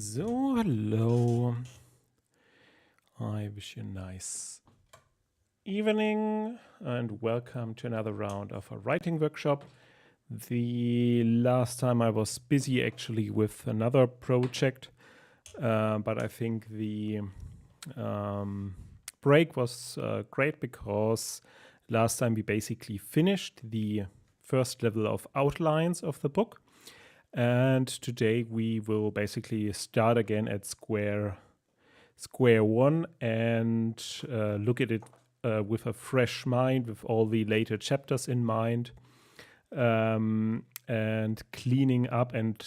So, hello. I wish you a nice evening and welcome to another round of a writing workshop. The last time I was busy actually with another project, but I think the break was great because last time we basically finished the first level of outlines of the book. And today we will basically start again at square one and look at it with a fresh mind, with all the later chapters in mind, and cleaning up and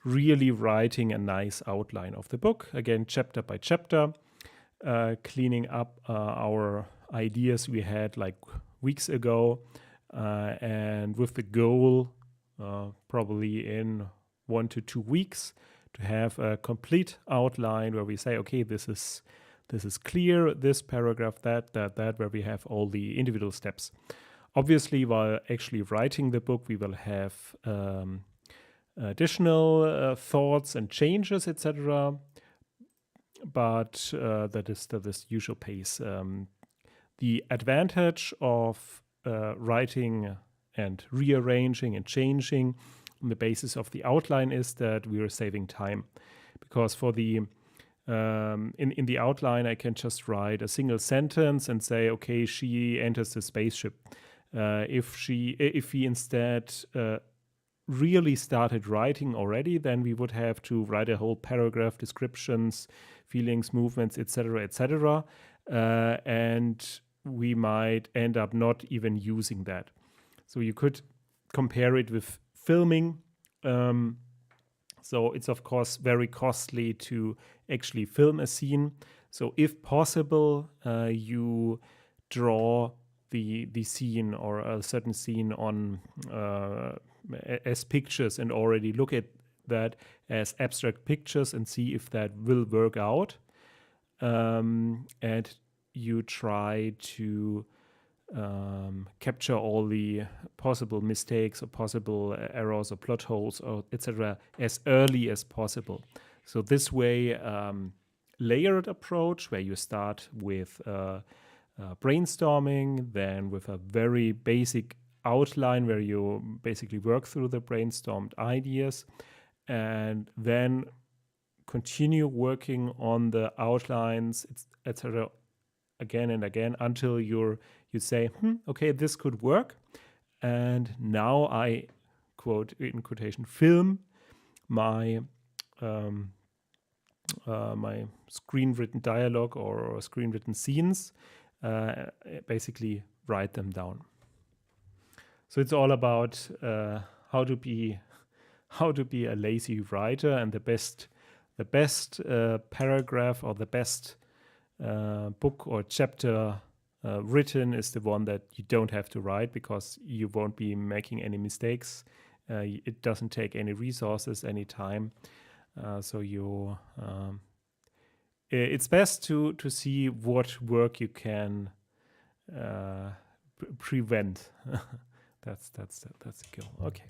really writing a nice outline of the book. Again, chapter by chapter, cleaning up our ideas we had like weeks ago, and with the goal probably in 1 to 2 weeks to have a complete outline where we say, okay, this is clear, this paragraph, that, where we have all the individual steps. Obviously, while actually writing the book, we will have additional thoughts and changes, etc. But that is usual pace. The advantage of writing and rearranging and changing on the basis of the outline is that we are saving time, because for the in the outline I can just write a single sentence and say, okay, she enters the spaceship. If we instead really started writing already, then we would have to write a whole paragraph, descriptions, feelings, movements, etc., and we might end up not even using that. So you could compare it with filming. So it's of course very costly to actually film a scene. So if possible, you draw the scene or a certain scene on as pictures and already look at that as abstract pictures and see if that will work out. And you try to capture all the possible mistakes or possible errors or plot holes or etc. as early as possible. So this way, layered approach where you start with brainstorming, then with a very basic outline where you basically work through the brainstormed ideas, and then continue working on the outlines, etc. again and again until you say, okay, this could work. And now I, quote in quotation, film my my screen-written dialogue or screen-written scenes, basically write them down. So it's all about how to be a lazy writer, and the best paragraph or the best book or chapter written is the one that you don't have to write, because you won't be making any mistakes. It doesn't take any resources, any time. So you, it's best to see what work you can prevent. that's the goal. Okay.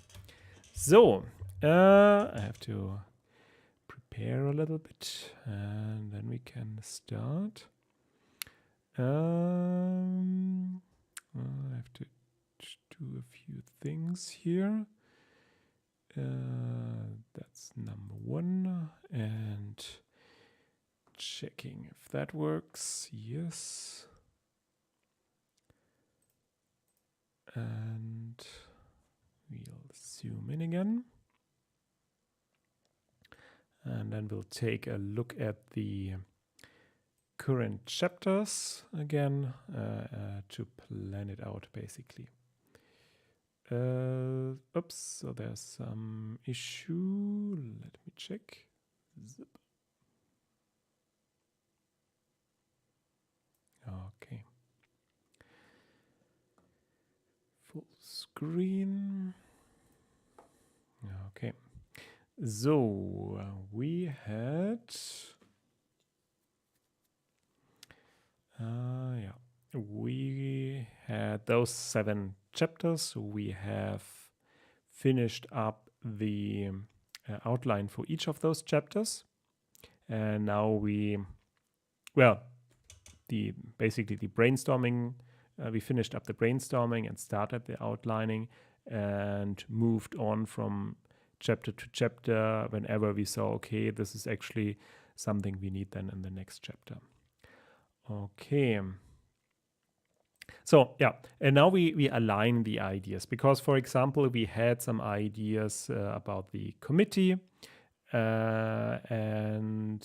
So I have to prepare a little bit, and then we can start. do a few things here. That's number 1, and checking if that works. Yes. And we'll zoom in again. And then we'll take a look at the current chapters again to plan it out, basically. Oops, so there's some issue. Let me check. Zip. Okay. Full screen. Okay. So we had we had those 7 chapters. We have finished up the outline for each of those chapters, and now basically the brainstorming. We finished up the brainstorming and started the outlining, and moved on from chapter to chapter whenever we saw, okay, this is actually something we need then in the next chapter. Okay. So yeah, and now we align the ideas, because, for example, we had some ideas about the committee, and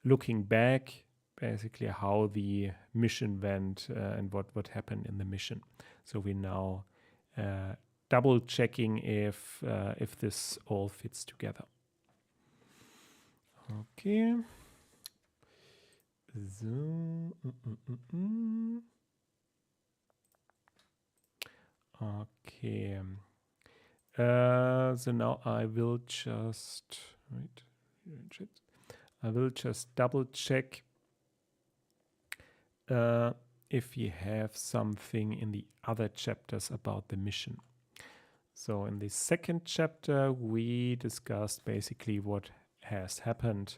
looking back, basically how the mission went and what happened in the mission. So we now double checking if this all fits together. Okay. So, okay. So now I will just double check if we have something in the other chapters about the mission. So in the second chapter, we discussed basically what has happened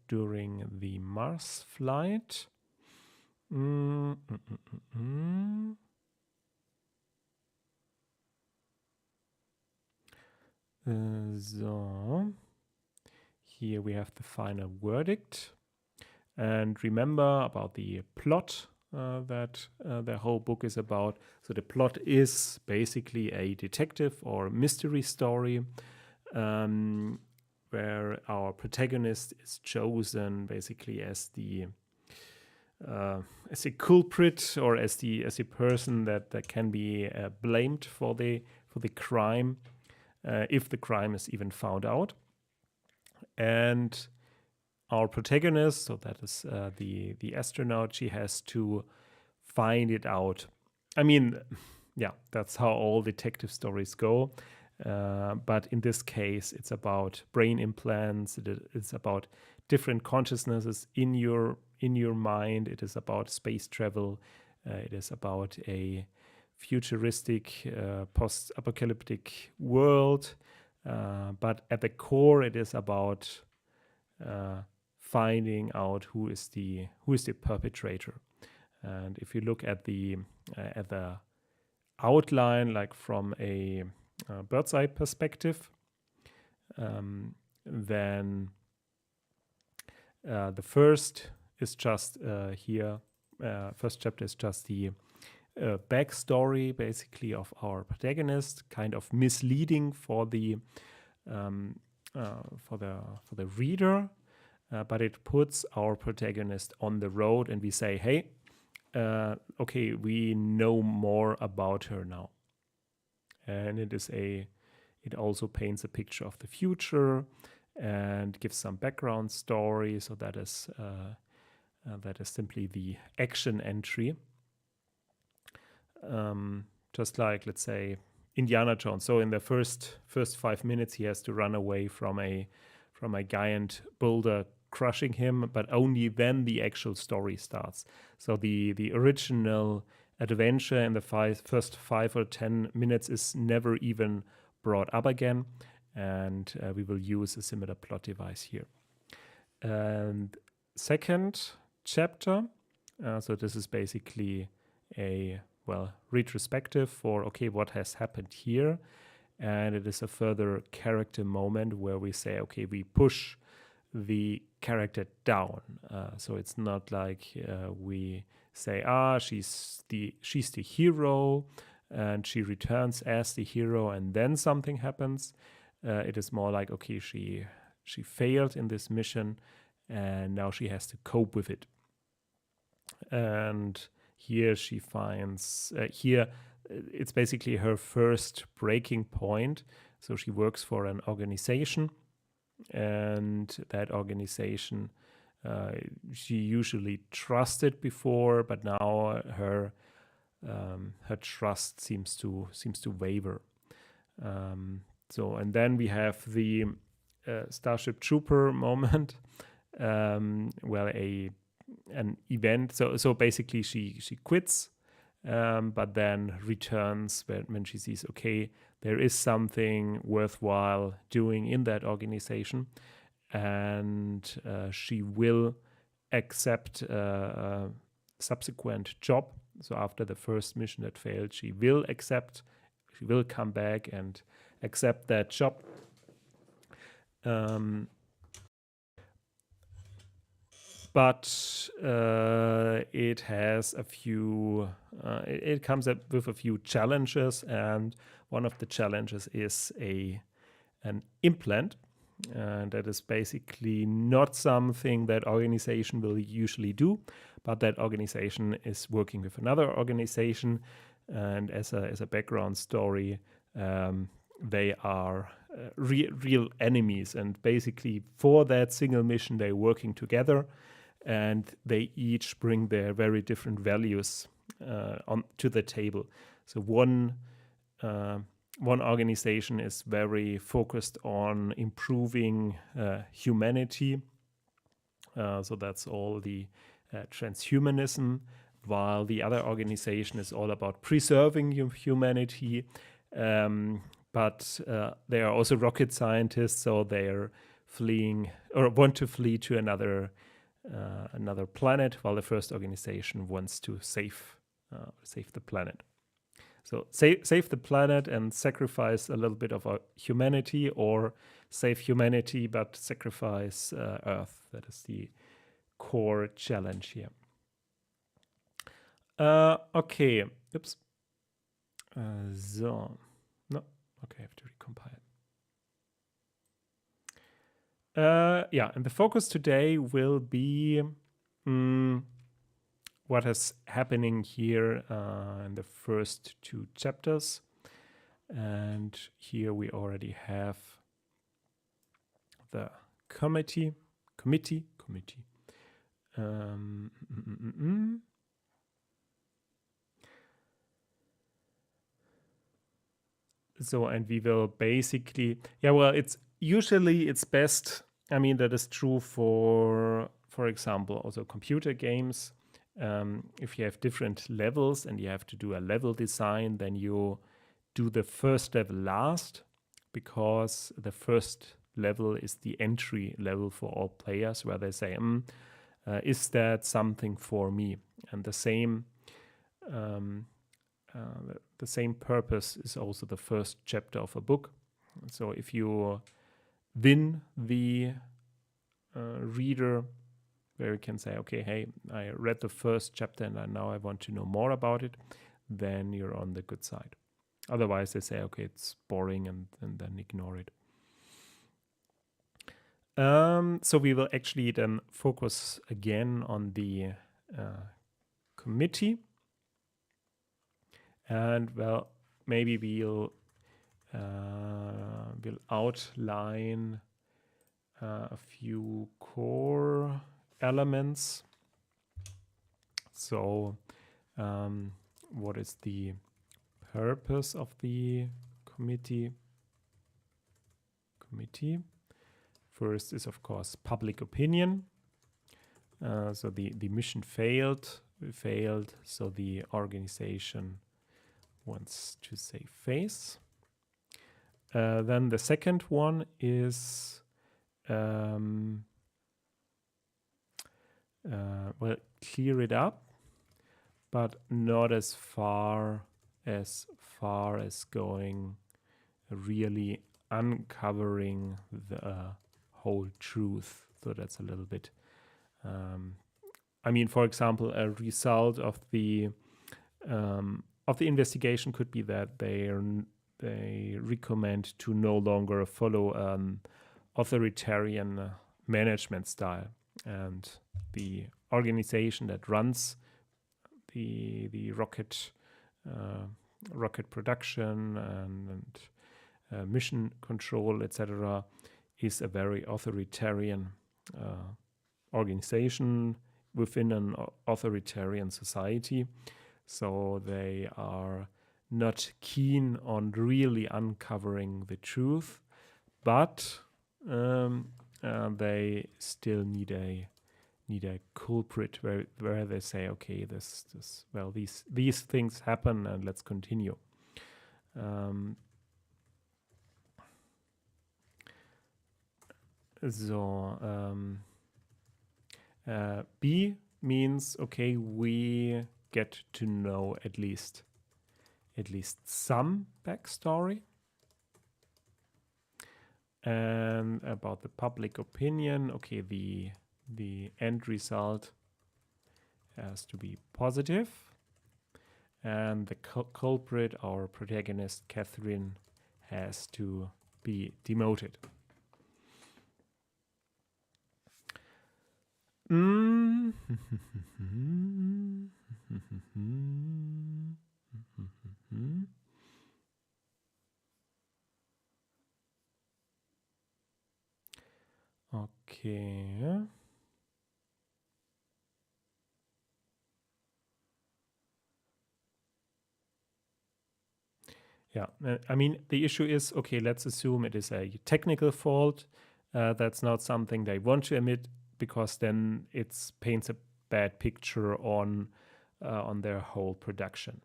during the Mars flight. So here we have the final verdict. And remember about the plot that the whole book is about. So the plot is basically a detective or mystery story where our protagonist is chosen basically as a culprit, or as the person that can be blamed for the crime, if the crime is even found out. And our protagonist, so that is the astronaut, she has to find it out. I mean, yeah, that's how all detective stories go. But in this case, it's about brain implants. It's about different consciousnesses in your mind. It is about space travel. It is about a futuristic, post-apocalyptic world. But at the core, it is about finding out who is the perpetrator. And if you look at the outline, like from a bird's eye perspective, then the first is just first chapter is just the backstory, basically, of our protagonist, kind of misleading for the reader, but it puts our protagonist on the road, and we say, hey, okay, we know more about her now. And it also paints a picture of the future and gives some background story. So that is simply the action entry. Just like, let's say, Indiana Jones. So in the first 5 minutes, he has to run away from a giant boulder crushing him, but only then the actual story starts. So the original adventure in the first 5 or 10 minutes is never even brought up again, and we will use a similar plot device here. And second chapter, so this is basically a retrospective for, okay, what has happened here. And it is a further character moment where we say, okay, we push the character down. So it's not like we say, she's the hero, and she returns as the hero, and then something happens. It is more like, okay, she failed in this mission, and now she has to cope with it. And here she finds it's basically her first breaking point. So she works for an organization, and that organization she usually trusted before, but now her trust seems to waver. And then we have the Starship Trooper moment, an event. So basically, she quits, but then returns when she sees, okay, there is something worthwhile doing in that organization, and she will accept a subsequent job. So after the first mission that failed, she will come back and accept that job. But it has a few, it comes up with a few challenges, and one of the challenges is an implant. And that is basically not something that organization will usually do, but that organization is working with another organization. And as a background story, they are real enemies. And basically for that single mission, they're working together, and they each bring their very different values to the table. So one organization is very focused on improving humanity. So that's all the transhumanism, while the other organization is all about preserving humanity. But they are also rocket scientists, so they're fleeing or want to flee to another planet, while the first organization wants to save the planet. So save the planet and sacrifice a little bit of our humanity, or save humanity but sacrifice Earth. That is the core challenge here. Okay. Oops. So. No. Okay, I have to recompile. And the focus today will be what is happening here in the first two chapters. And here we already have the committee. So, and we will basically, it's best. I mean, that is true for example, also computer games. If you have different levels and you have to do a level design, then you do the first level last, because the first level is the entry level for all players, where they say, is that something for me? And the same purpose is also the first chapter of a book. So if you win the reader, where you can say, okay, hey, I read the first chapter and now I want to know more about it, then you're on the good side. Otherwise, they say, okay, it's boring, and then ignore it. So we will actually then focus again on the committee. And maybe we'll outline a few core elements. So what is the purpose of the committee? First is, of course, public opinion. So the mission failed, so the organization wants to save face. Then the second one is clear it up. but not as far as going really uncovering the whole truth. So that's a little bit. I mean, for example, a result of the investigation could be that they recommend to no longer follow authoritarian management style, and the organization that runs the rocket production and mission control, etc., is a very authoritarian organization within an authoritarian society. So they are not keen on really uncovering the truth, but they still need a culprit where they say, okay, these things happen and let's continue. B means, okay, we get to know at least some backstory. And about the public opinion, okay, the end result has to be positive. And the culprit, our protagonist, Catherine, has to be demoted. Okay. Yeah, I mean, the issue is, okay, let's assume it is a technical fault. That's not something they want to admit, because then it paints a bad picture on their whole production.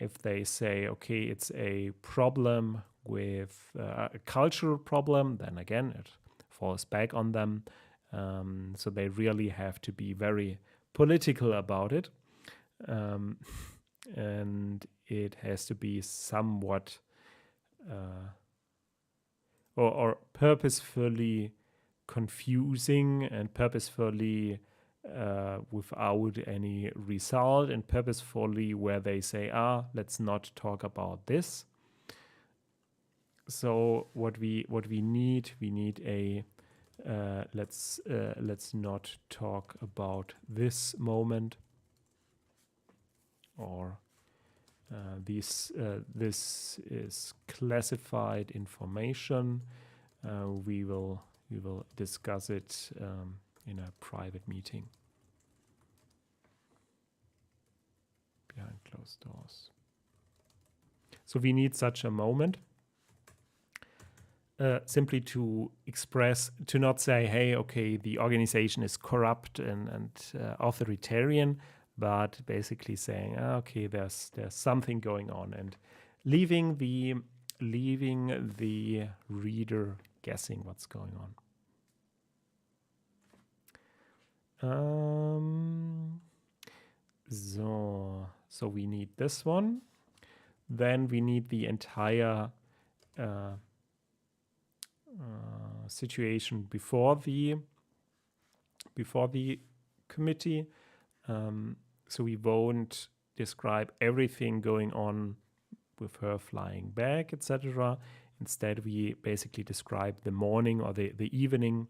If they say, okay, it's a problem with a cultural problem, then again, it falls back on them. So they really have to be very political about it. And it has to be somewhat or purposefully confusing and purposefully without any result, and purposefully where they say, let's not talk about this. So what we need a let's not talk about this moment, or this is classified information. We will discuss it in a private meeting behind closed doors. So we need such a moment, simply to express, to not say, hey, okay, the organization is corrupt and authoritarian, but basically saying, okay, there's something going on, and leaving the reader guessing what's going on. So we need this one. Then we need the entire situation before the committee. So we won't describe everything going on with her flying back, etc. Instead, we basically describe the morning or the evening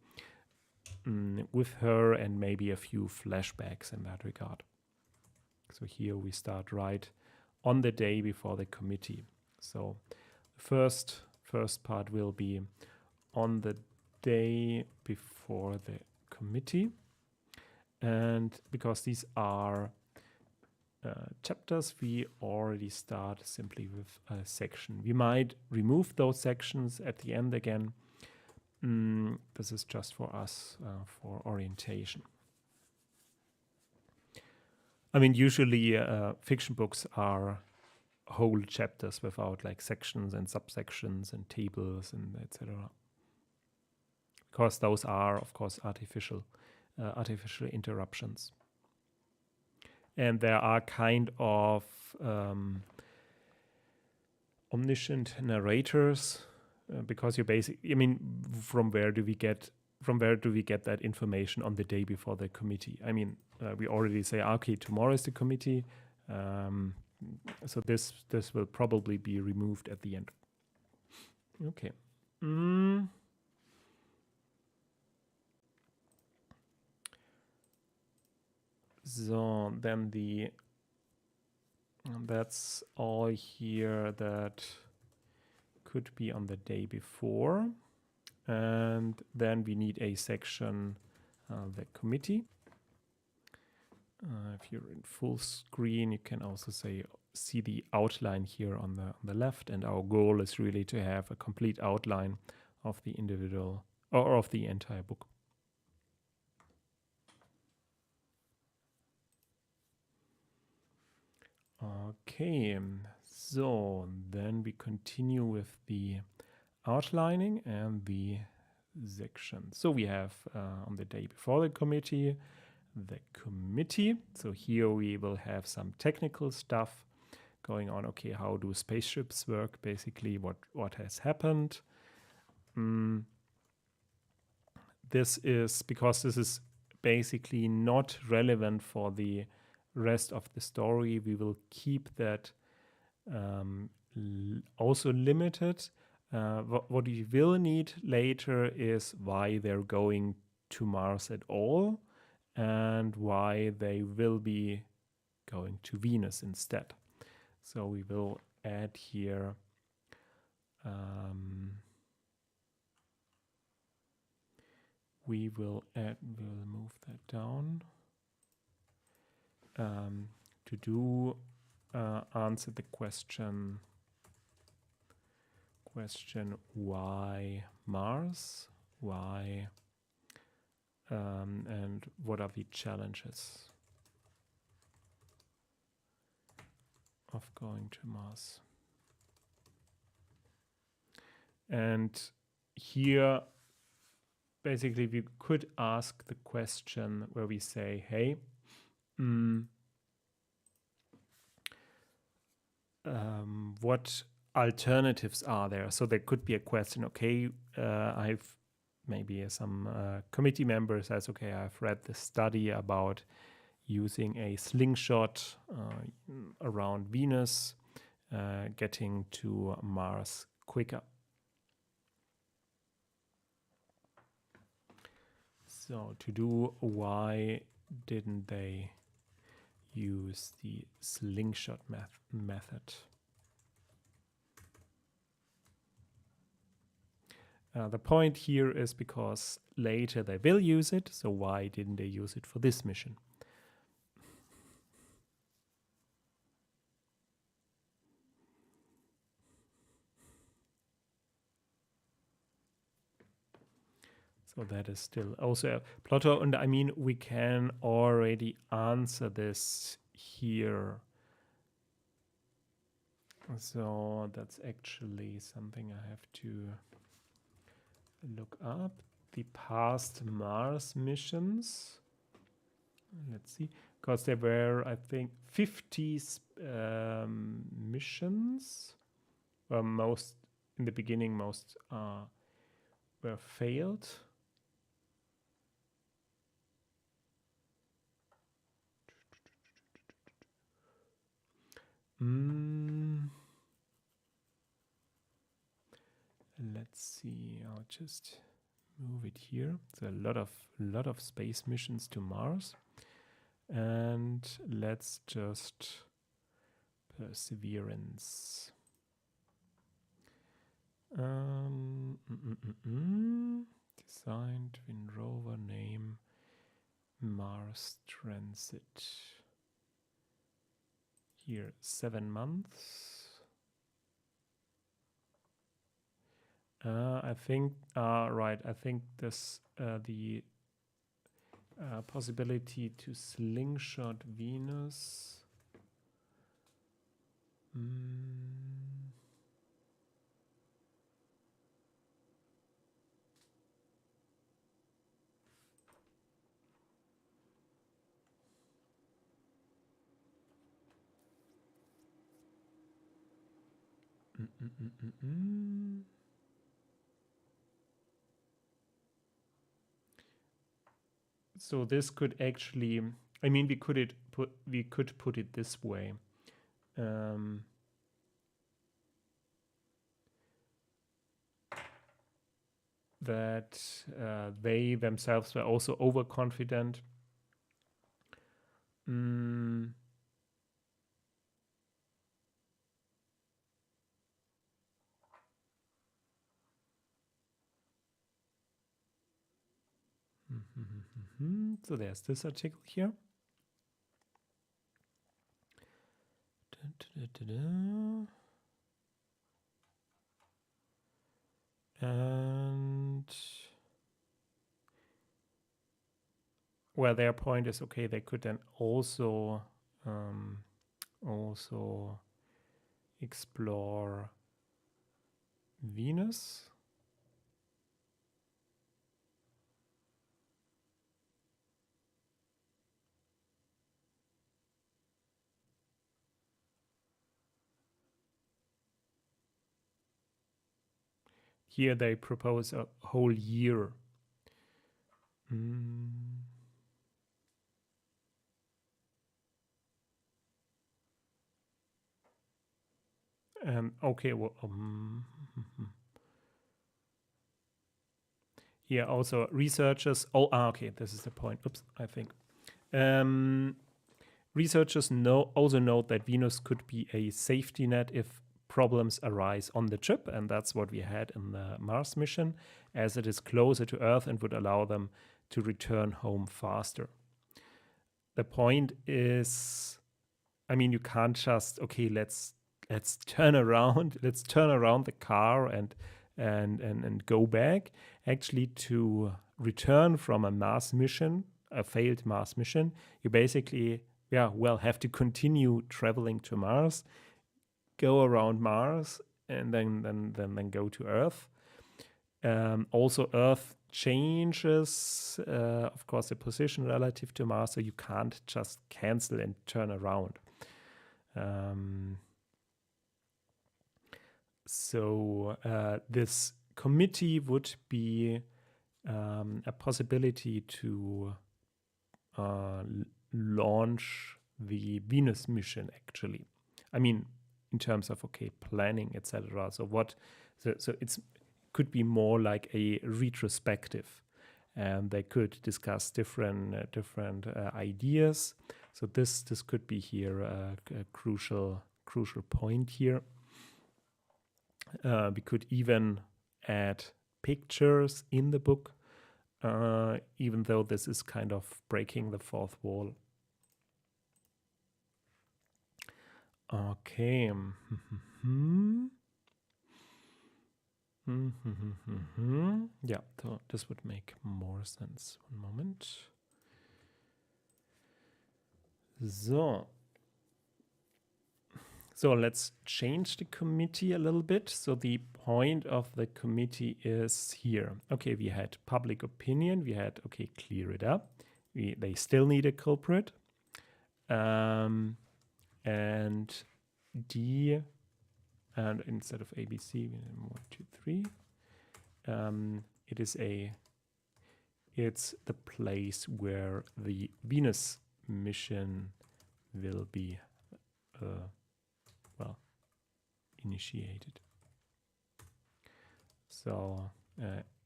with her, and maybe a few flashbacks in that regard. So here we start right on the day before the committee. So the first part will be on the day before the committee. And because these are chapters, we already start simply with a section. We might remove those sections at the end again. This is just for us, for orientation. I mean, usually fiction books are whole chapters without like sections and subsections and tables and etc. Because those are, of course, artificial interruptions. and there are kind of omniscient narrators, because you basically, I mean, from where do we get that information on the day before the committee? I mean, we already say, okay, tomorrow is the committee, so this will probably be removed at the end. Okay. So then that's all here that could be on the day before. And then we need a section, the committee. If you're in full screen, you can also see the outline here on the left. And our goal is really to have a complete outline of the individual or of the entire book. Okay, so then we continue with the outlining and the section. So we have on the day before the committee, the committee. So here we will have some technical stuff going on. Okay, how do spaceships work? Basically, what has happened. This is because this is basically not relevant for the rest of the story. We will keep that also limited. What we will need later is why they're going to Mars at all and why they will be going to Venus instead. So we will add here we'll move that down to do answer the question why Mars, why and what are the challenges of going to Mars. And here basically we could ask the question where we say, hey, what alternatives are there? So there could be a question, okay, I've maybe some committee member says, okay, I've read this study about using a slingshot around Venus, getting to Mars quicker. So to do, why didn't they use the slingshot method? The point here is because later they will use it, so why didn't they use it for this mission? So that is still also a plot hole. And I mean, we can already answer this here. So that's actually something I have to look up. The past Mars missions. Let's see. Because there were, I think, 50 missions. Most, in the beginning, most were failed. Let's see. I'll just move it here. So a lot of space missions to Mars, and let's just Perseverance. Designed Twin Rover name Mars Transit. Here, 7 months. I think, right, I think this, the possibility to slingshot Venus. So this could actually, I mean, we could put it this way. That they themselves were also overconfident. So there's this article here. And well, their point is, okay, they could then also explore Venus. Here they propose a whole year. Okay, well, here also researchers. Okay, this is the point. Oops, I think. Researchers also note that Venus could be a safety net if problems arise on the trip, and that's what we had in the Mars mission, as it is closer to Earth and would allow them to return home faster. The point is, I mean, you can't just, okay, let's turn around the car and go back. Actually, to return from a Mars mission, a failed Mars mission, you basically have to continue traveling to Mars, go around Mars, and then go to Earth. Also, Earth changes, of course, the position relative to Mars, so you can't just cancel and turn around. So this committee would be a possibility to launch the Venus mission, actually. I mean, in terms of, okay, planning, etc. So it's could be more like a retrospective, and they could discuss different ideas. So this could be here a crucial point here. We could even add pictures in the book, even though this is kind of breaking the fourth wall. Okay. Yeah, so this would make more sense. One moment. So let's change the committee a little bit. So the point of the committee is here. Okay, we had public opinion. We had, okay, clear it up. They still need a culprit. And D, and instead of ABC, we need 1, 2, 3. It's the place where the Venus mission will be initiated. So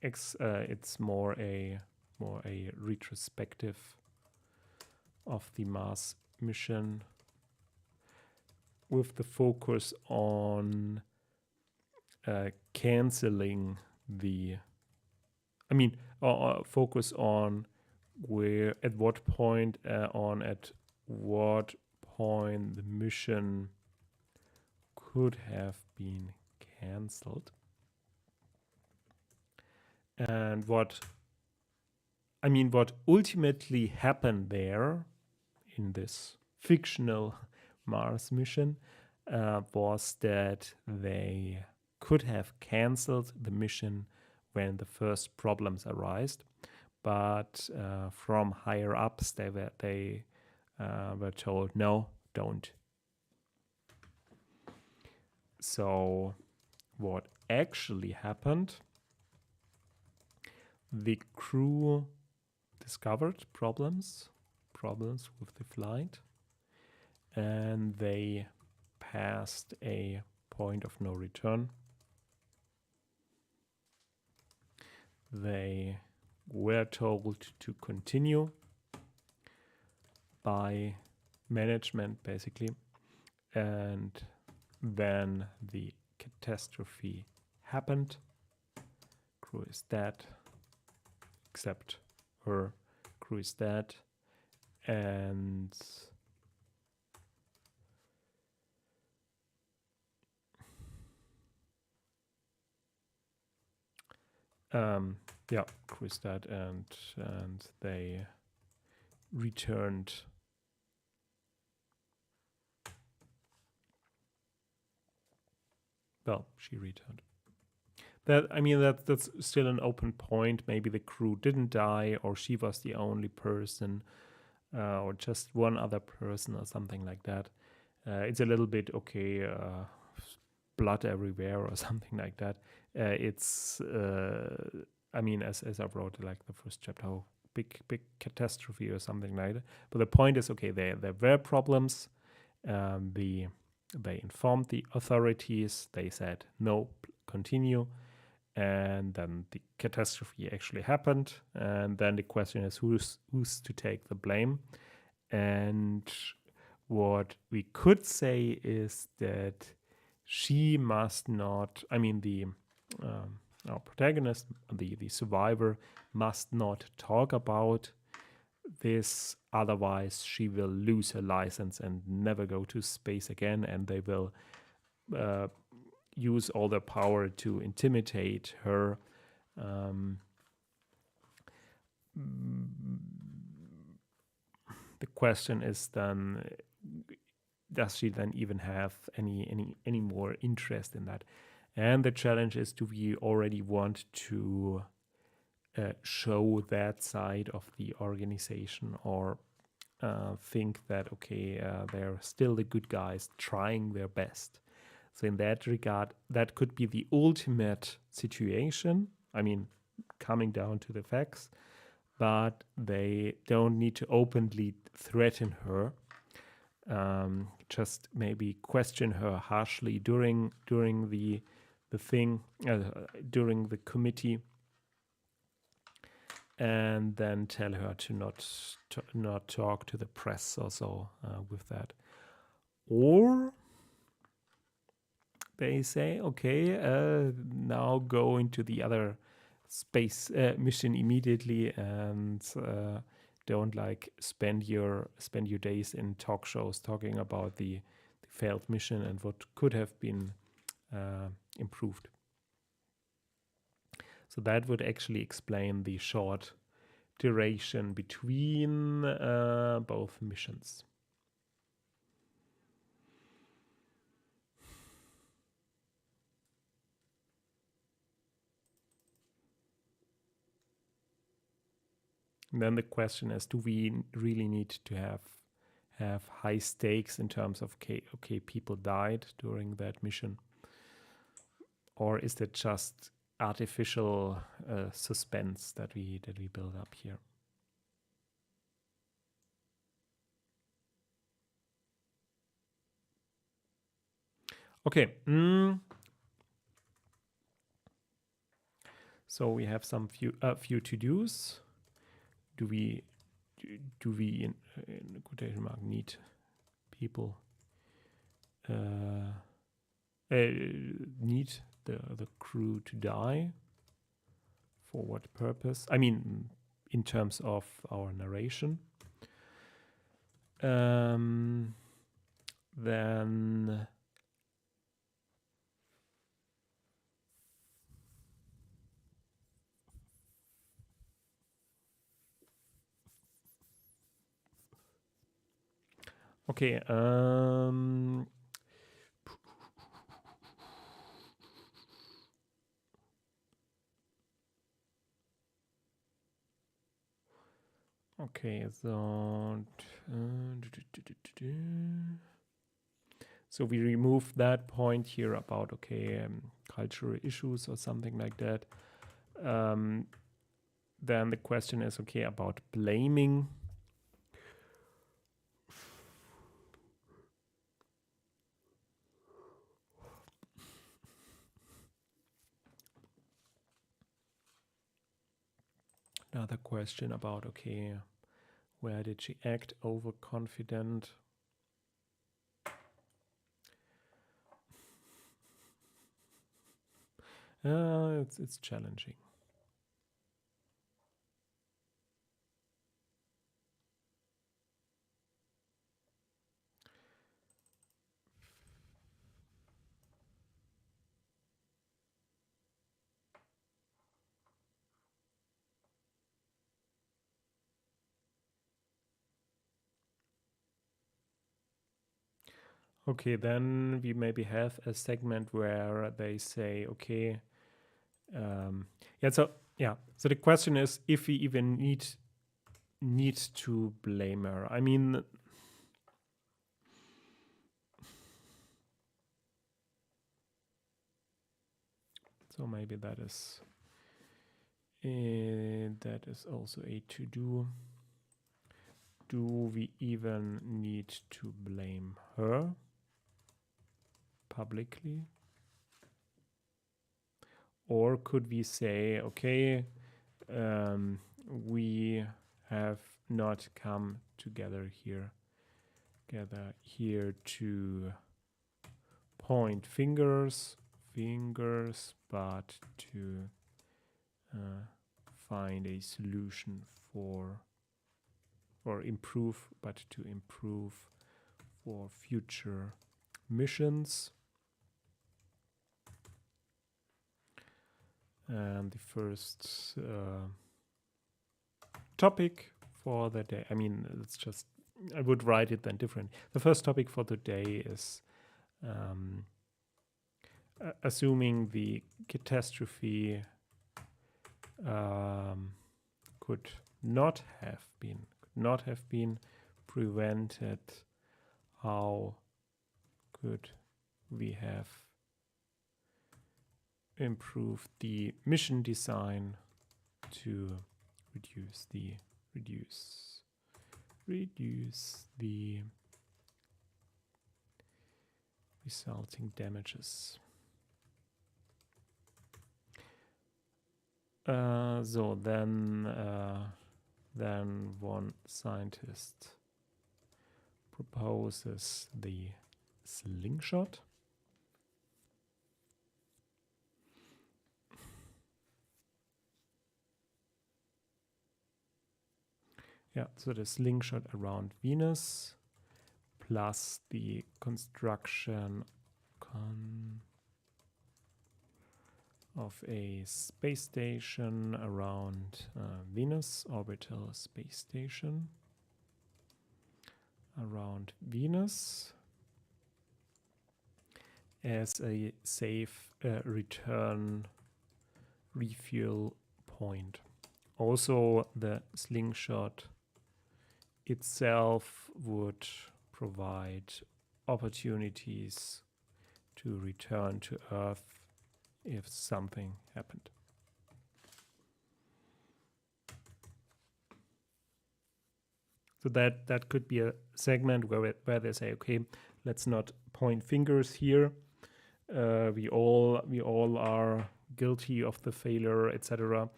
it's more a retrospective of the Mars mission, with the focus on canceling the, focus on at what point the mission could have been cancelled, and what ultimately happened there in this fictional Mars mission was that they could have cancelled the mission when the first problems arose, but from higher ups they were told, no, don't. So what actually happened, the crew discovered problems with the flight, and they passed a point of no return. They were told to continue by management, basically, and then the catastrophe happened. Crew is dead, except her. Crew is dead, and yeah, crew is dead, and they returned. Well, she returned. That's still an open point. Maybe the crew didn't die, or she was the only person, or just one other person, or something like that. It's a little bit blood everywhere, or something like that. As I wrote, like the first chapter, how big catastrophe or something like that. But the point is, there were problems. They informed the authorities. They said no, continue. And then the catastrophe actually happened. And then the question is, who's to take the blame? And what we could say is that she must not. Our protagonist, the survivor, must not talk about this, otherwise she will lose her license and never go to space again, and they will use all their power to intimidate her. The question is then, does she then even have any more interest in that? And the challenge is, do we already want to show that side of the organization, or think that they're still the good guys trying their best? So in that regard, that could be the ultimate situation. Coming down to the facts, but they don't need to openly threaten her. Just maybe question her harshly during the thing, during the committee, and then tell her to not talk to the press or so with that. Or they say, now go into the other space mission immediately, and don't spend your days in talk shows talking about the failed mission and what could have been improved. So that would actually explain the short duration between both missions. And then the question is, do we really need to have high stakes in terms of people died during that mission, or is that just artificial suspense that we build up here? Okay. So we have some few to-dos. Do we in quotation mark need people need the crew to die? For what purpose? In terms of our narration. Then okay. Okay, so So we remove that point here about, okay, cultural issues or something like that. Then the question is, okay, about blaming. Another question about, okay, where did she act overconfident? It's challenging. Okay, then we maybe have a segment where they say, okay, so the question is if we even need to blame her. I mean, so maybe that is also a to-do. Do we even need to blame her publicly? Or could we say, okay, we have not come together here to point fingers, but to find a solution to improve for future missions. And the first topic for the day, I mean, I would write it then different. The first topic for today is assuming the catastrophe could not have been prevented. How could we have improved the mission design to reduce the resulting damages? So then one scientist proposes the slingshot. Yeah, so the slingshot around Venus plus the construction of a space station around Venus, orbital space station around Venus as a safe return refuel point. Also, the slingshot itself would provide opportunities to return to Earth if something happened. So that could be a segment where they say, okay, let's not point fingers here. We all are guilty of the failure, etc.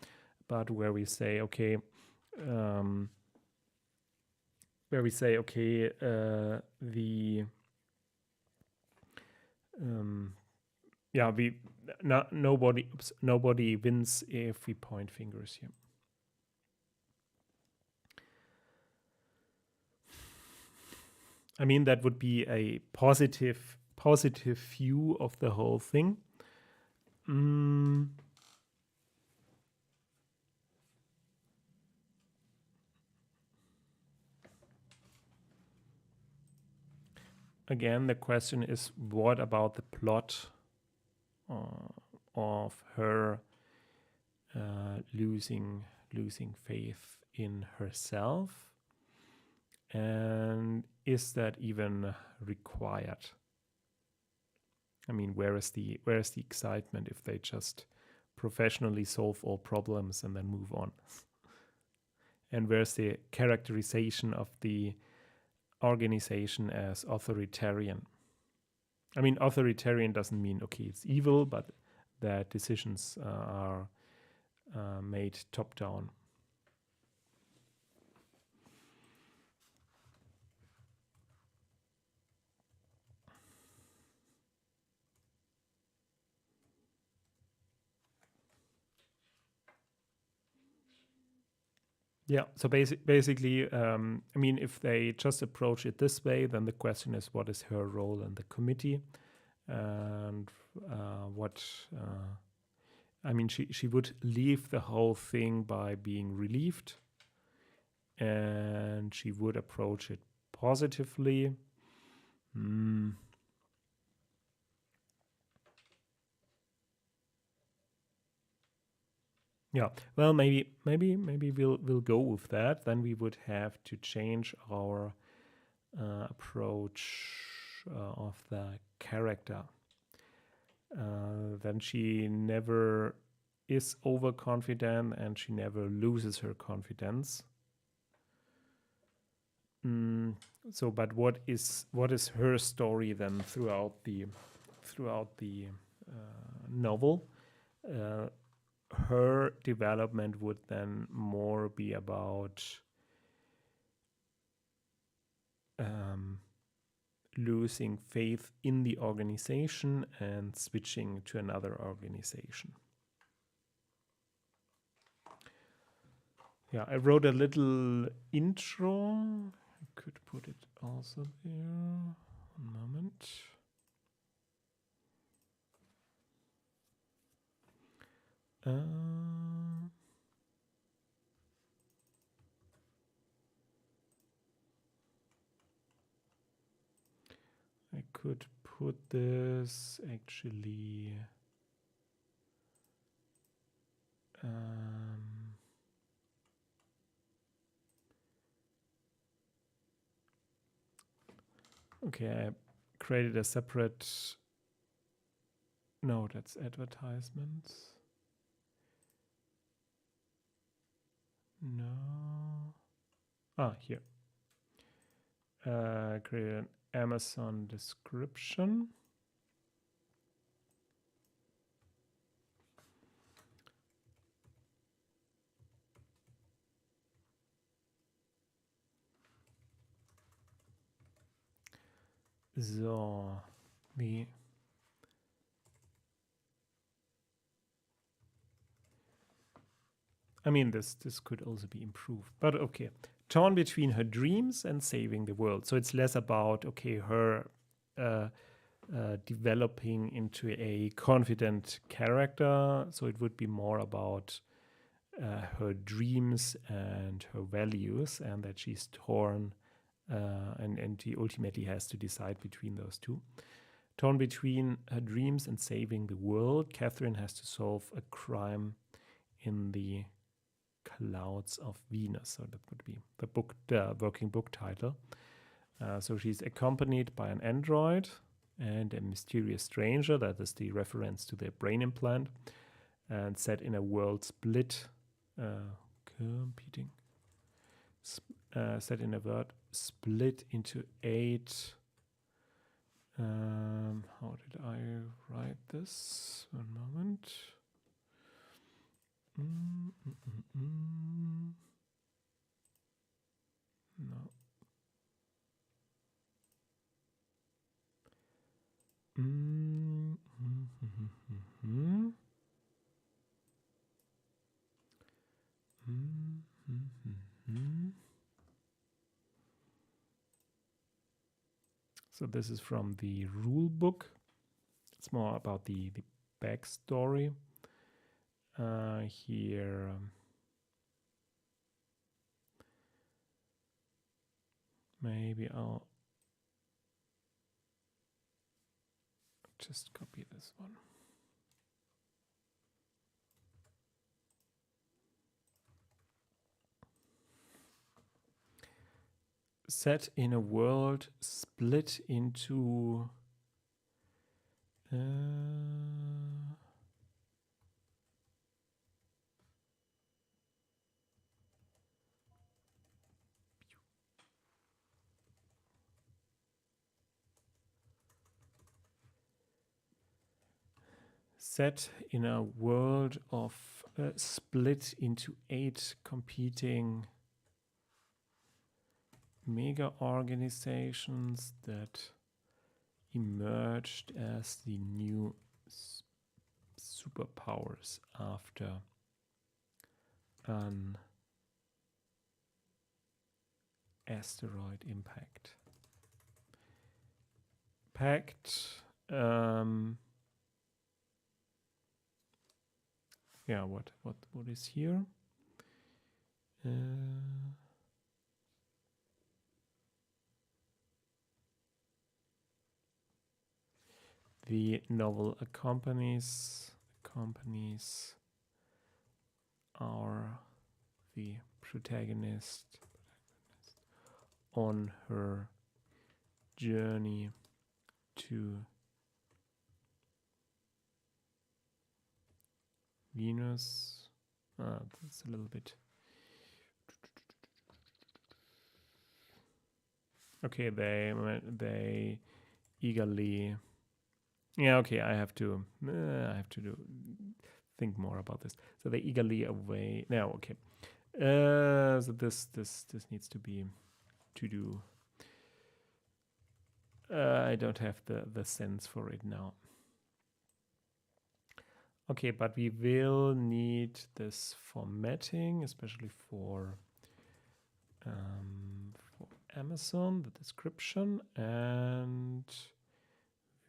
But where we say, okay, nobody wins if we point fingers here. I mean, that would be a positive view of the whole thing. Again, the question is, what about the plot of her losing faith in herself, and is that even required? I mean, where is the excitement if they just professionally solve all problems and then move on? And where's the characterization of the organization as authoritarian? I mean, authoritarian doesn't mean, okay, it's evil, but that decisions are made top down. Yeah, so basically, I mean, if they just approach it this way, then the question is, what is her role in the committee? And I mean, she would leave the whole thing by being relieved, and she would approach it positively. Yeah, well, maybe we'll go with that. Then we would have to change our approach of the character. Then she never is overconfident, and she never loses her confidence. So, but what is her story then throughout the novel? Her development would then more be about losing faith in the organization and switching to another organization. Yeah, I wrote a little intro. I could put it also there. One moment. I could put this actually. Okay, I created a separate. No, that's advertisements. No. Here. Create an Amazon description. So, I mean, this could also be improved, but okay. Torn between her dreams and saving the world. So it's less about, okay, her developing into a confident character. So it would be more about her dreams and her values, and that she's torn, and she ultimately has to decide between those two. Torn between her dreams and saving the world, Catherine has to solve a crime in the clouds of Venus. So that would be the working book title. So she's accompanied by an android and a mysterious stranger. That is the reference to the brain implant, and set in a world split, set in a world split into 8. How did I write this? One moment. No. So this is from the rule book. It's more about the backstory. Here, maybe I'll just copy this one. Set in a world split into Set in a world of split into 8 competing mega organizations that emerged as the new superpowers after an asteroid impact. Yeah, what is here? The novel accompanies are the protagonist on her journey to Venus. That's a little bit. Okay, they eagerly. Yeah, okay. I have to think more about this. So they eagerly away. No, okay. So this needs to be to do. I don't have the sense for it now. Okay, but we will need this formatting, especially for Amazon, the description, and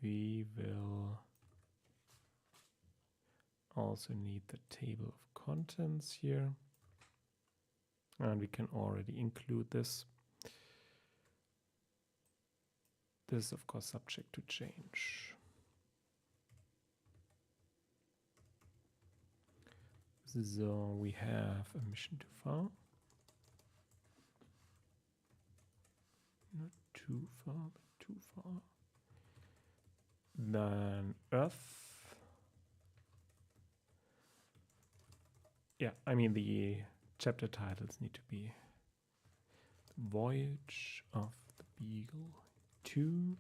we will also need the table of contents here. And we can already include this. This is, of course, subject to change. So we have a mission too far. Not too far, but too far. Then Earth. Yeah, I mean the chapter titles need to be Voyage of the Beagle 2,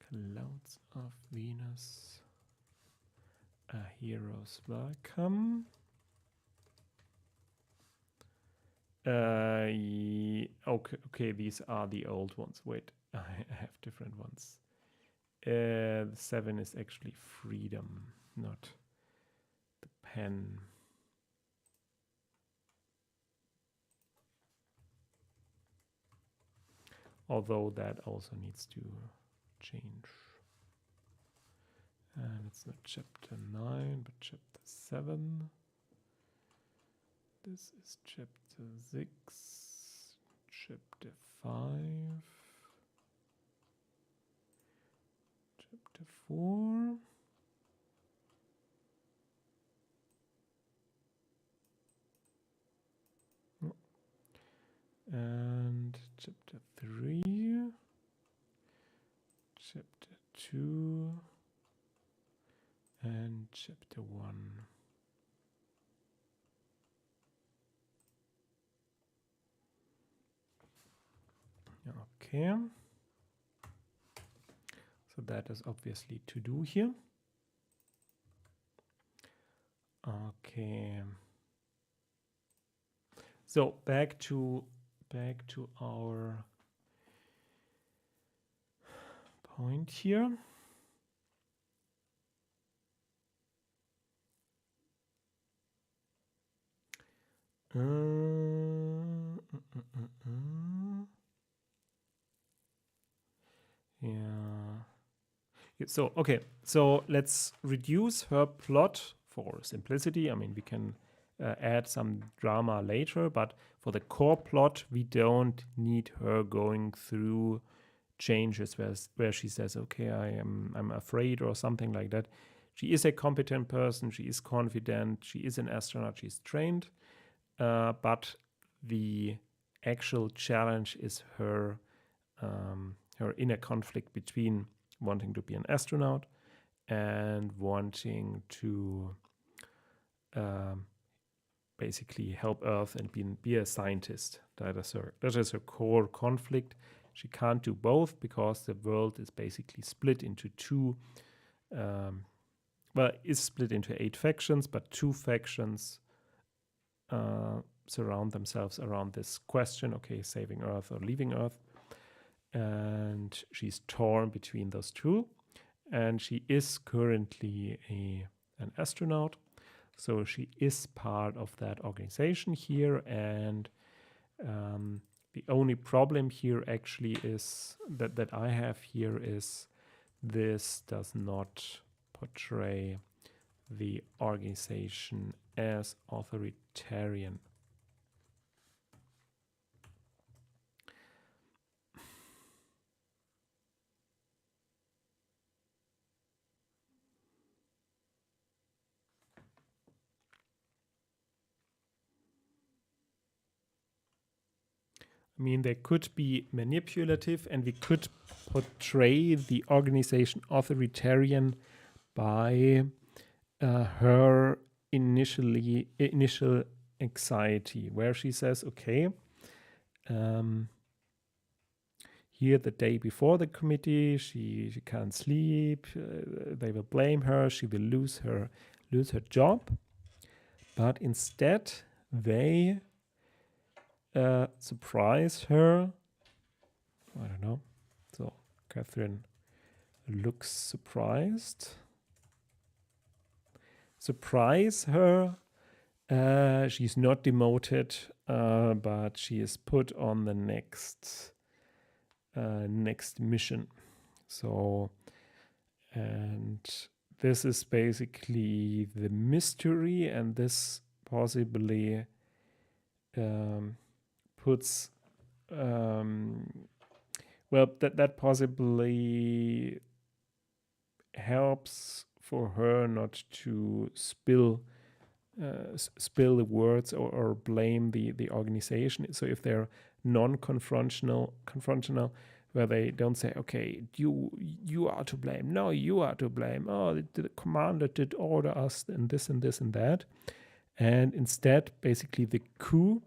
Clouds of Venus, A Hero's Welcome. Okay, these are the old ones. Wait, I have different ones. The 7 is actually Freedom, not the pen. Although that also needs to change. And it's not chapter 9, but chapter 7. This is chapter 6, chapter 5, chapter 4. And chapter 3, chapter 2, and chapter 1. Okay. So that is obviously to do here. Okay. So back to our point here. Yeah. So, okay. So let's reduce her plot for simplicity. I mean, we can add some drama later, but for the core plot, we don't need her going through changes where she says, okay, I'm afraid or something like that. She is a competent person. She is confident. She is an astronaut. She's trained. But the actual challenge is her inner conflict between wanting to be an astronaut and wanting to basically help Earth and be a scientist. That is her core conflict. She can't do both because the world is basically split into two. Is split into 8 factions, but 2 factions surround themselves around this question, okay, saving Earth or leaving Earth. And she's torn between those two. And she is currently an astronaut. So she is part of that organization here. And the only problem here actually is that I have here is this does not portray the organization as authoritarian. I mean, they could be manipulative and we could portray the organization authoritarian by her initial anxiety, where she says, okay, here the day before the committee, she can't sleep, they will blame her, she will lose her job, but instead they surprise her. I don't know. So Catherine looks surprised. Surprise her. She's not demoted, but she is put on the next mission. So, and this is basically the mystery, and this possibly puts that possibly helps for her not to spill the words or blame the organization. So if they're non-confrontational, where they don't say, okay, you are to blame, no, you are to blame, oh, the commander did order us and this and this and that, and instead basically the coup,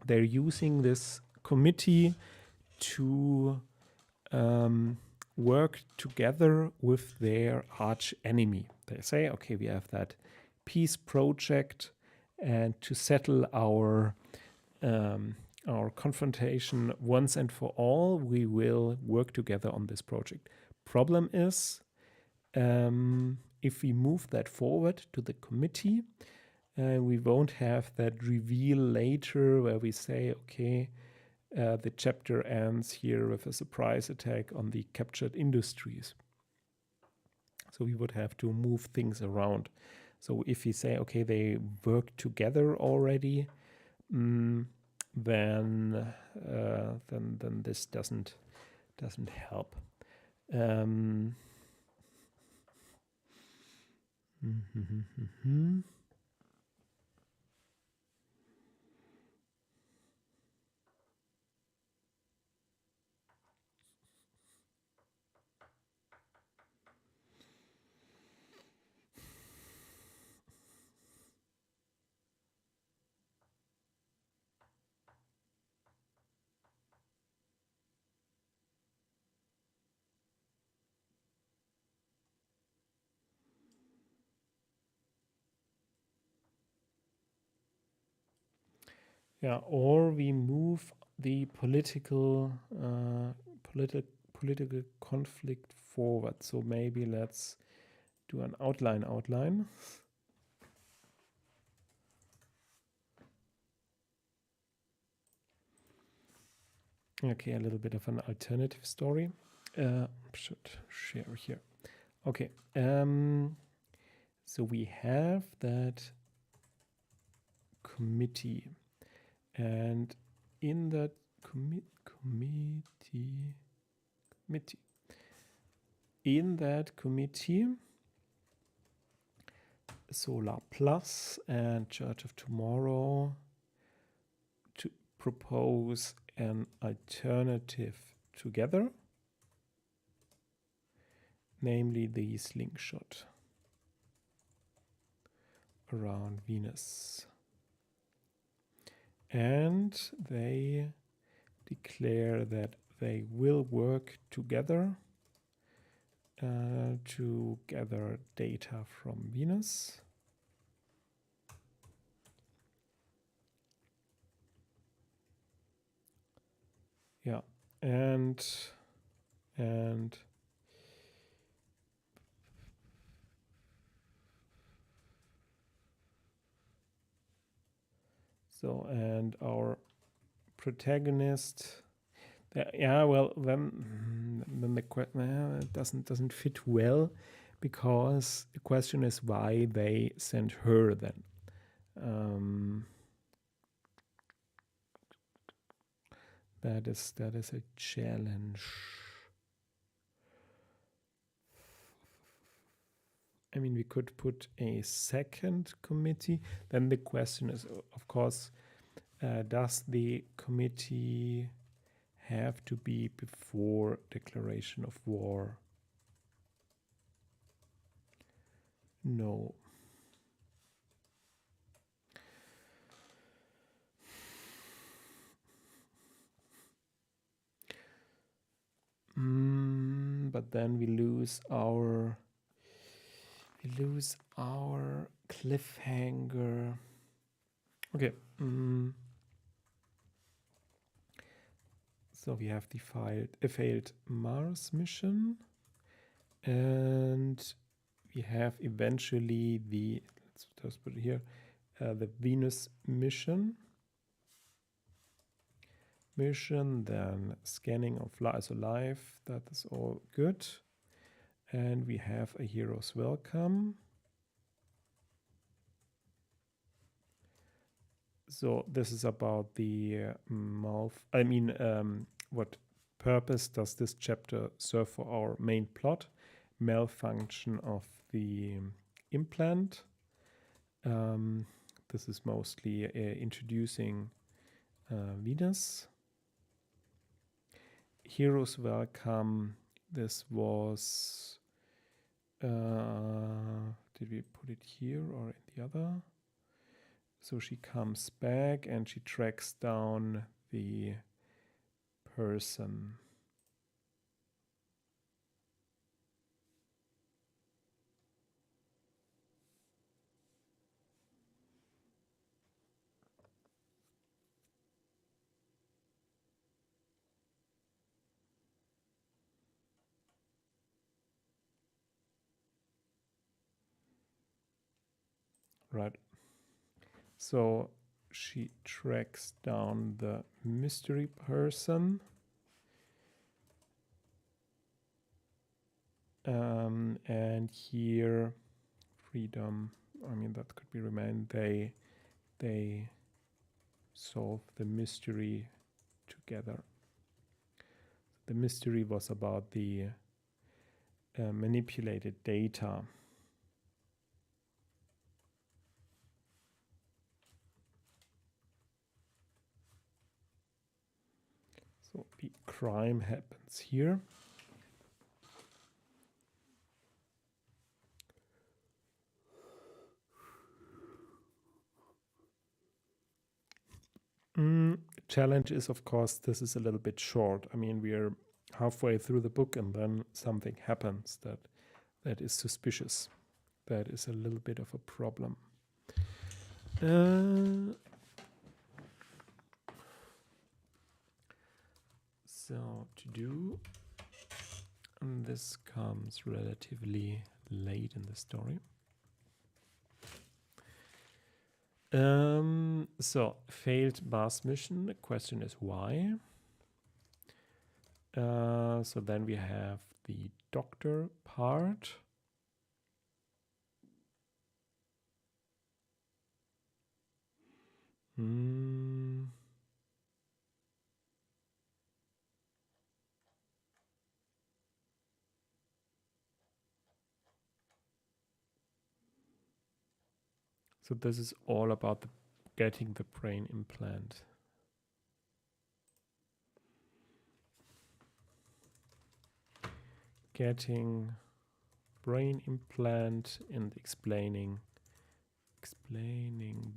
they're using this committee to work together with their arch enemy. They say, okay, we have that peace project, and to settle our confrontation once and for all, we will work together on this project. Problem is, if we move that forward to the committee, we won't have that reveal later where we say, okay, the chapter ends here with a surprise attack on the captured industries. So we would have to move things around. So if we say, okay, they work together already, then this doesn't help. Yeah, or we move the political conflict forward. So maybe let's do an outline. Okay, a little bit of an alternative story. Should share here. Okay. So we have that committee, and in that committee, Solar Plus and Church of Tomorrow to propose an alternative together. namely the slingshot around Venus. And they declare that they will work together to gather data from Venus. Yeah, and so, and our protagonist, yeah, well, then the question it doesn't fit well, because the question is why they sent her then. That is a challenge. I mean, we could put a second committee. Then the question is, of course, does the committee have to be before declaration of war? No. But then we lose our cliffhanger. Okay. So we have the failed Mars mission, and we have eventually let's just put it here, the Venus mission, then scanning of life, that is all good. And we have a hero's welcome. So this is about the what purpose does this chapter serve for our main plot? Malfunction of the implant. This is mostly introducing Venus. Heroes welcome. This was, did we put it here or in the other? So she comes back and she tracks down the person. Right. So she tracks down the mystery person. And here, freedom, I mean, that could be remain. They solve the mystery together. The mystery was about the manipulated data. So the crime happens here. Challenge is, of course, this is a little bit short. I mean, we are halfway through the book and then something happens that is suspicious. That is a little bit of a problem. So to do, and this comes relatively late in the story. So failed Mars mission. The question is why. So then we have the doctor part. So this is all about getting the brain implant. Getting brain implant and explaining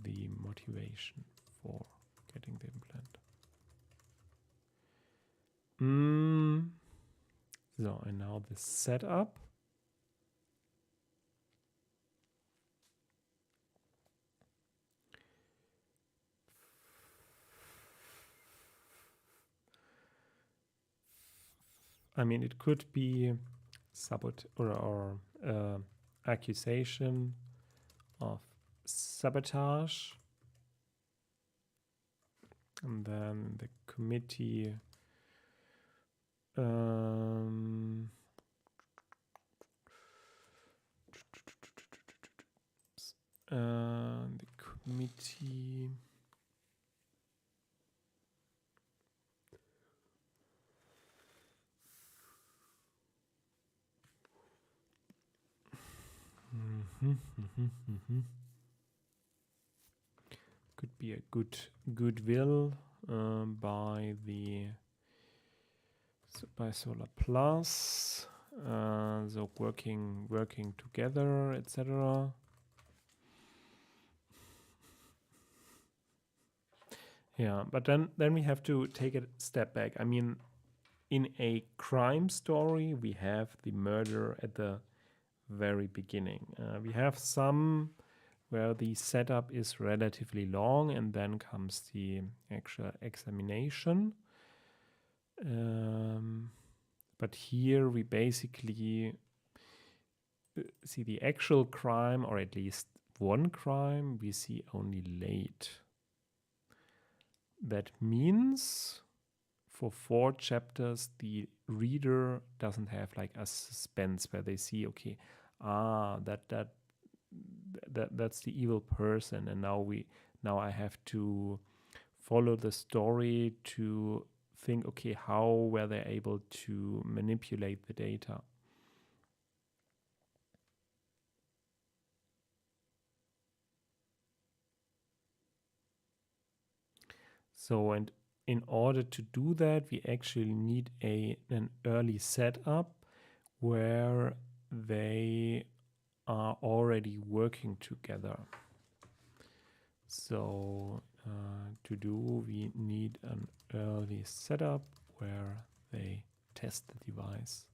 the motivation for getting the implant. So, and now the setup. I mean, it could be or accusation of sabotage, and then the committee the committee could be a goodwill by Solar Plus, so working together, etc. Yeah, but then we have to take a step back. I mean, in a crime story, we have the murder at the very beginning. We have some where the setup is relatively long, and then comes the actual examination. But here we basically see the actual crime, or at least one crime, we see only late. That means for 4 chapters, the reader doesn't have like a suspense where they see, okay, that's the evil person, and now I have to follow the story to think, okay, how were they able to manipulate the data? So, and in order to do that, we actually need an early setup where they are already working together. So we need an early setup where they test the device.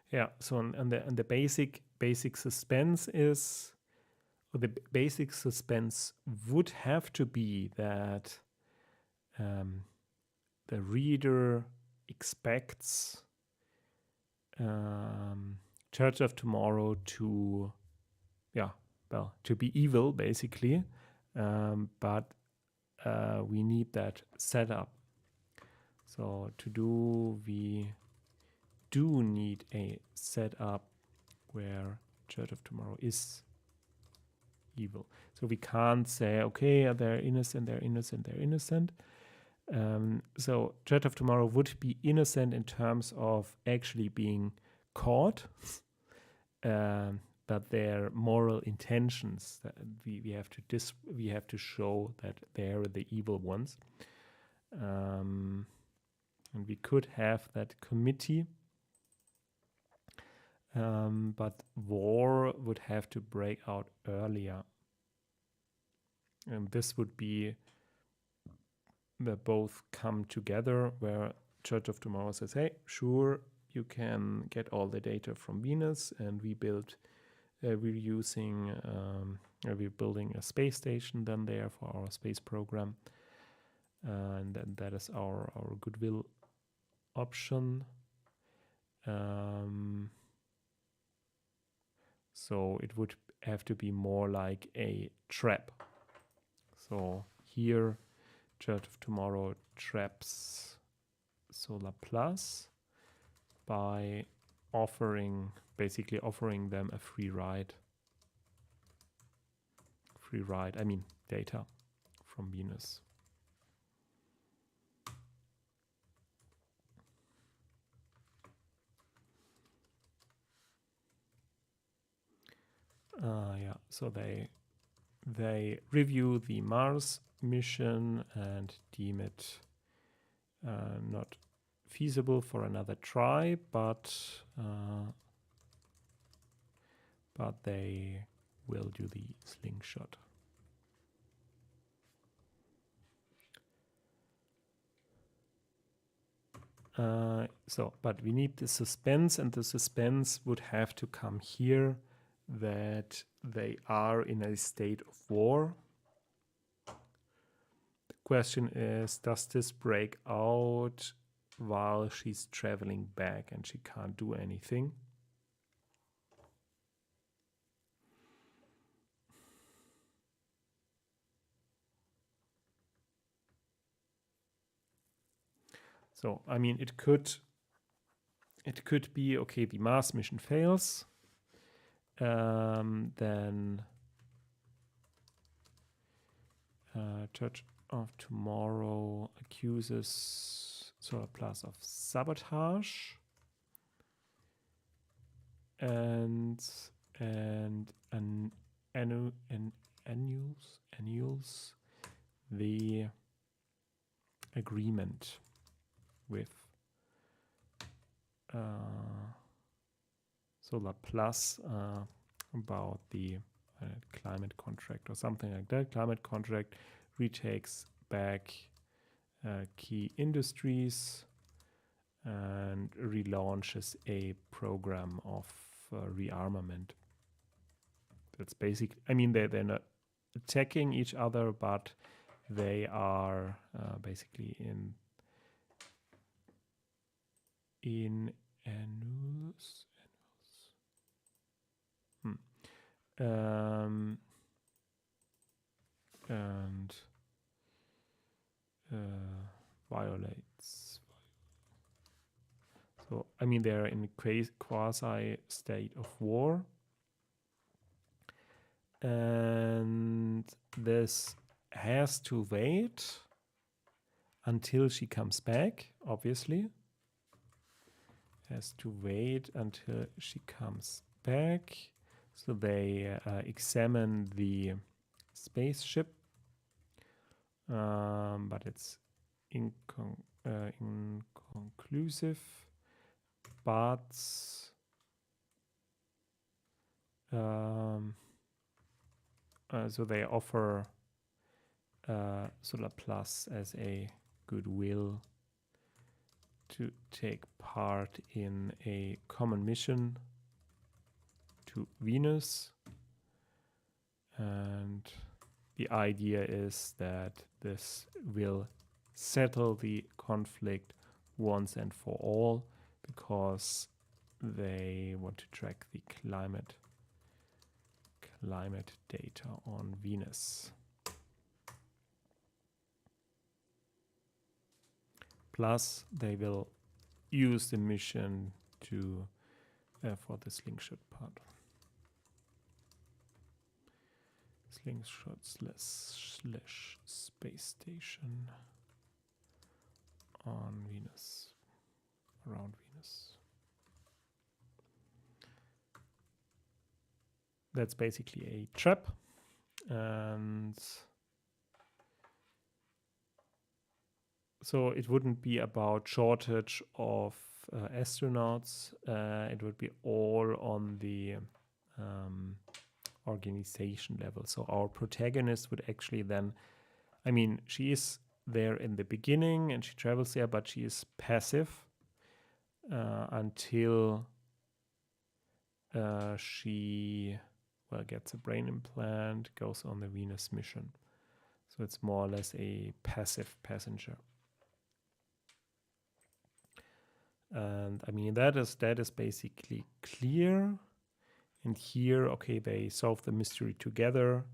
Yeah. So and the basic suspense is, or the basic suspense would have to be that the reader expects Church of Tomorrow to be evil, basically, but we need that setup. So we do need a setup where Church of Tomorrow is evil. So we can't say, okay, they're innocent. So Church of Tomorrow would be innocent in terms of actually being caught, but their moral intentions, we have to show that they're the evil ones. And we could have that committee, but war would have to break out earlier. And this would be where both come together, where Church of Tomorrow says, hey, sure, you can get all the data from Venus, and we're building a space station then there for our space program. And then that is our goodwill option. So it would have to be more like a trap. So here, Church of Tomorrow traps Solar Plus by basically offering them a free ride. I mean, data from Venus. Yeah, so they review the Mars mission and deem it not feasible for another try, but they will do the slingshot. But we need the suspense, and the suspense would have to come here that they are in a state of war. The question is, does this break out while she's traveling back and she can't do anything? So, I mean, it could be, okay, the Mars mission fails. Then Church of Tomorrow accuses Solar Plus of sabotage. And annuls the agreement with Solar Plus about the climate contract or something like that. Climate contract retakes back key industries and relaunches a program of rearmament. That's basic. I mean, they're not attacking each other, but they are basically in annulus. And violates. So, I mean, they're in a quasi state of war. And this has to wait until she comes back, obviously. Has to wait until she comes back. So they examine the spaceship, but it's inconclusive. But so they offer Solar Plus as a goodwill to take part in a common mission to Venus. And the idea is that this will settle the conflict once and for all, because they want to track the climate data on Venus. Plus, they will use the mission to for the slingshot part. Slingshot slash space station on Venus, around Venus. That's basically a trap, and so it wouldn't be about shortage of astronauts. It would be all on the organization level. So our protagonist would actually then, I mean, she is there in the beginning and she travels there, but she is passive until she gets a brain implant, goes on the Venus mission. So it's more or less a passive passenger. And I mean, that is basically clear. And here, okay, they solve the mystery together.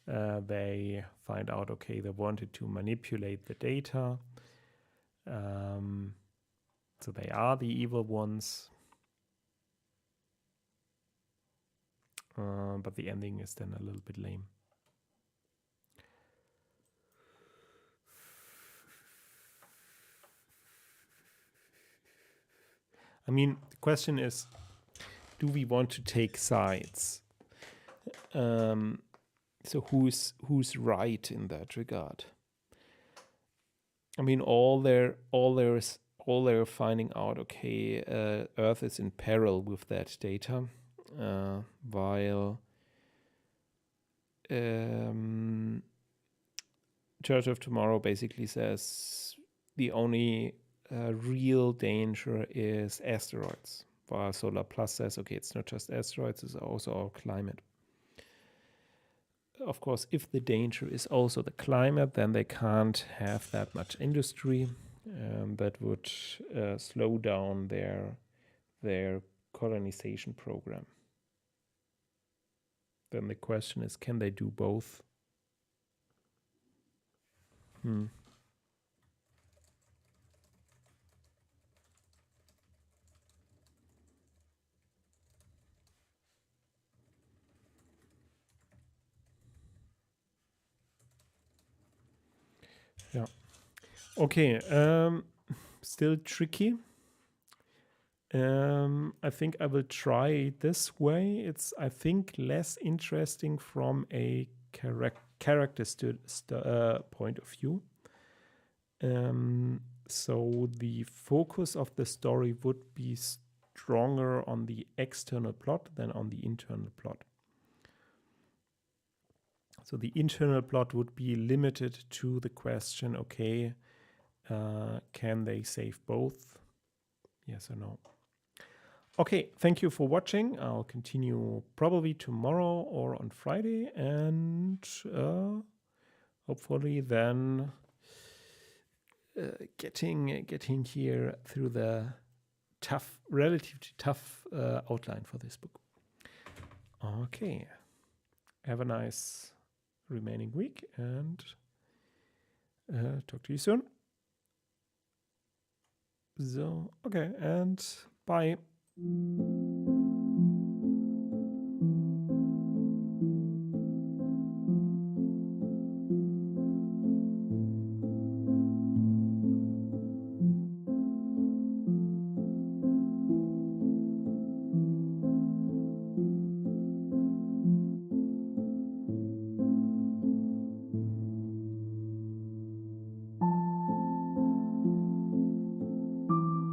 They find out, okay, they wanted to manipulate the data. So they are the evil ones. But the ending is then a little bit lame. I mean, the question is, do we want to take sides? So who's right in that regard? I mean, all they're finding out, okay, Earth is in peril with that data, while Church of Tomorrow basically says the only real danger is asteroids, while Solar Plus says, okay, it's not just asteroids, it's also our climate. Of course, if the danger is also the climate, then they can't have that much industry. That would slow down their colonization program. Then the question is, can they do both? Yeah. Okay. Still tricky. I think I will try it this way. It's, I think, less interesting from a character point of view. So the focus of the story would be stronger on the external plot than on the internal plot. So the internal plot would be limited to the question, okay, can they save both? Yes or no? Okay, thank you for watching. I'll continue probably tomorrow or on Friday, and hopefully then getting here through the relatively tough outline for this book. Okay, have a nice remaining week, and talk to you soon. So, okay, and bye.